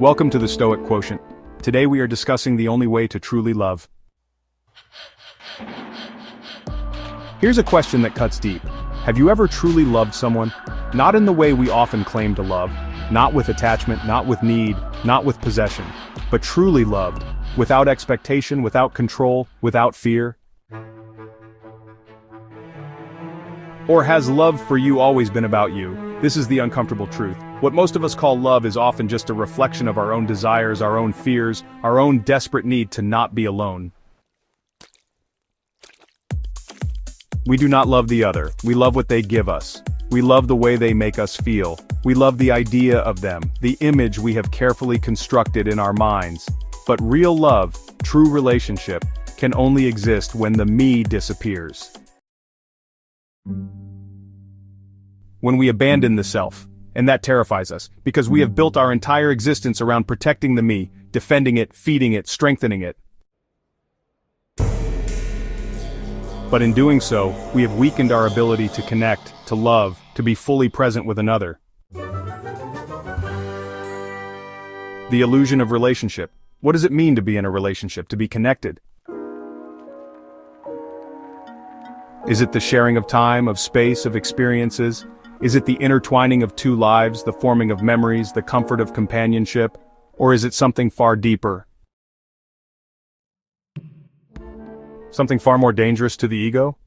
Welcome to the Stoic Quotient. Today we are discussing the only way to truly love. Here's a question that cuts deep. Have you ever truly loved someone? Not in the way we often claim to love, not with attachment, not with need, not with possession, but truly loved, without expectation, without control, without fear? Or has love for you always been about you? This is the uncomfortable truth. What most of us call love is often just a reflection of our own desires, our own fears, our own desperate need to not be alone. We do not love the other. We love what they give us. We love the way they make us feel. We love the idea of them, the image we have carefully constructed in our minds. But real love, true relationship, can only exist when the me disappears. When we abandon the self. And that terrifies us, because we have built our entire existence around protecting the me, defending it, feeding it, strengthening it. But in doing so, we have weakened our ability to connect, to love, to be fully present with another. The illusion of relationship. What does it mean to be in a relationship, to be connected? Is it the sharing of time, of space, of experiences? Is it the intertwining of two lives, the forming of memories, the comfort of companionship? Or is it something far deeper? Something far more dangerous to the ego?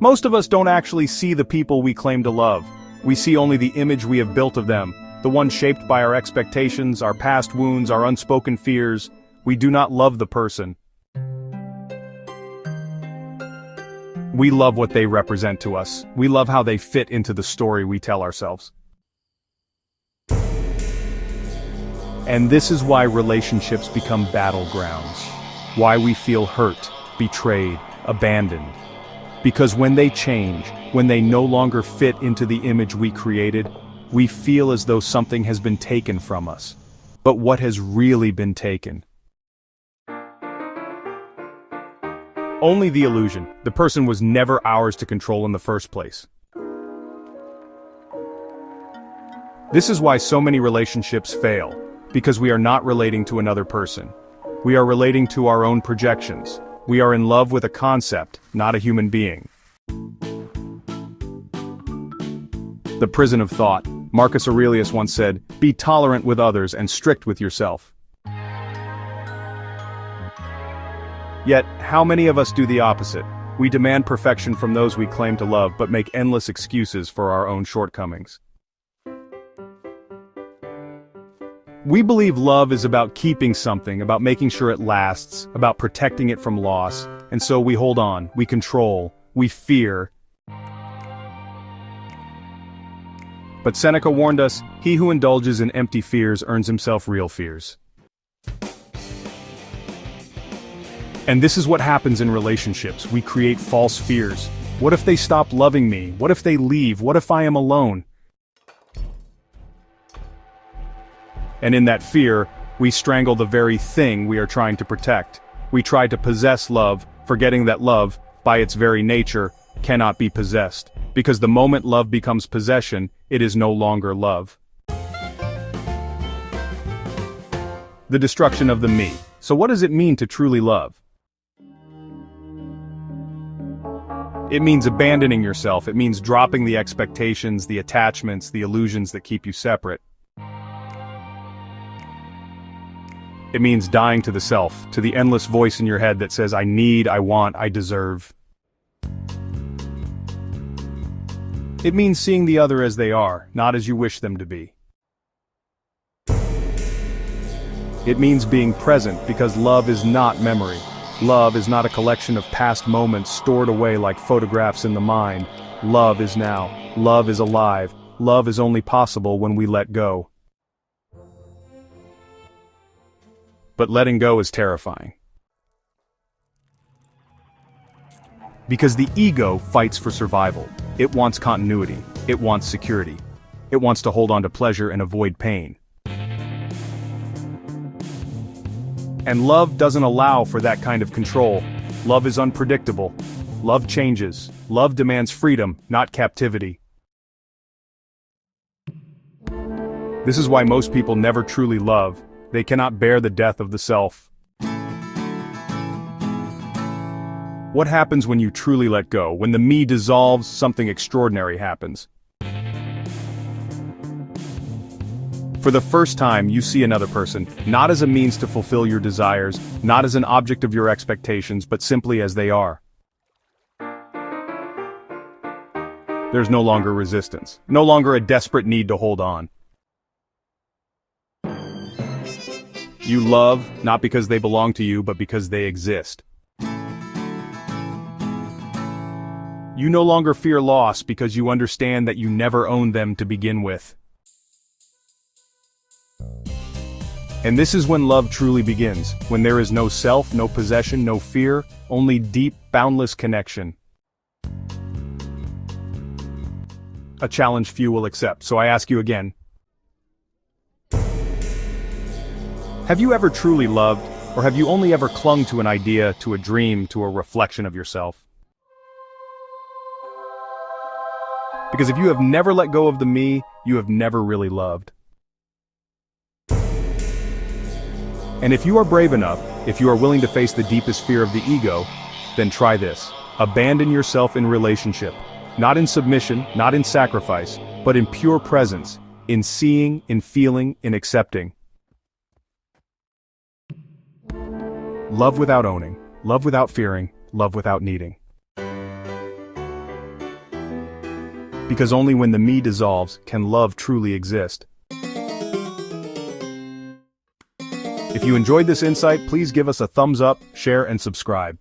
Most of us don't actually see the people we claim to love. We see only the image we have built of them, the one shaped by our expectations, our past wounds, our unspoken fears. We do not love the person. We love what they represent to us. We love how they fit into the story we tell ourselves. And this is why relationships become battlegrounds. Why we feel hurt, betrayed, abandoned. Because when they change, when they no longer fit into the image we created, we feel as though something has been taken from us. But what has really been taken? Only the illusion. The person was never ours to control in the first place. This is why so many relationships fail, because we are not relating to another person. We are relating to our own projections. We are in love with a concept, not a human being. The prison of thought. Marcus Aurelius once said, "Be tolerant with others and strict with yourself." Yet, how many of us do the opposite? We demand perfection from those we claim to love, but make endless excuses for our own shortcomings. We believe love is about keeping something, about making sure it lasts, about protecting it from loss, and so we hold on, we control, we fear. But Seneca warned us, he who indulges in empty fears earns himself real fears. And this is what happens in relationships. We create false fears. What if they stop loving me? What if they leave? What if I am alone? And in that fear, we strangle the very thing we are trying to protect. We try to possess love, forgetting that love, by its very nature, cannot be possessed. Because the moment love becomes possession, it is no longer love. The destruction of the me. So what does it mean to truly love? It means abandoning yourself. It means dropping the expectations, the attachments, the illusions that keep you separate. It means dying to the self, to the endless voice in your head that says, I need, I want, I deserve. It means seeing the other as they are, not as you wish them to be. It means being present, because love is not memory. Love is not a collection of past moments stored away like photographs in the mind. Love is now. Love is alive. Love is only possible when we let go. But letting go is terrifying. Because the ego fights for survival. It wants continuity. It wants security. It wants to hold on to pleasure and avoid pain. And love doesn't allow for that kind of control. Love is unpredictable. Love changes. Love demands freedom, not captivity. This is why most people never truly love. They cannot bear the death of the self. What happens when you truly let go? When the me dissolves, something extraordinary happens. For the first time, you see another person, not as a means to fulfill your desires, not as an object of your expectations, but simply as they are. There's no longer resistance, no longer a desperate need to hold on. You love, not because they belong to you, but because they exist. You no longer fear loss because you understand that you never owned them to begin with. And this is when love truly begins, when there is no self, no possession, no fear, only deep, boundless connection. A challenge few will accept, so I ask you again. Have you ever truly loved, or have you only ever clung to an idea, to a dream, to a reflection of yourself? Because if you have never let go of the me, you have never really loved. And if you are brave enough, if you are willing to face the deepest fear of the ego, then try this. Abandon yourself in relationship. Not in submission, not in sacrifice, but in pure presence, in seeing, in feeling, in accepting. Love without owning, love without fearing, love without needing. Because only when the me dissolves can love truly exist. If you enjoyed this insight, please give us a thumbs up, share, and subscribe.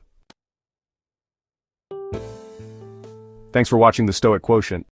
Thanks for watching the Stoic Quotient.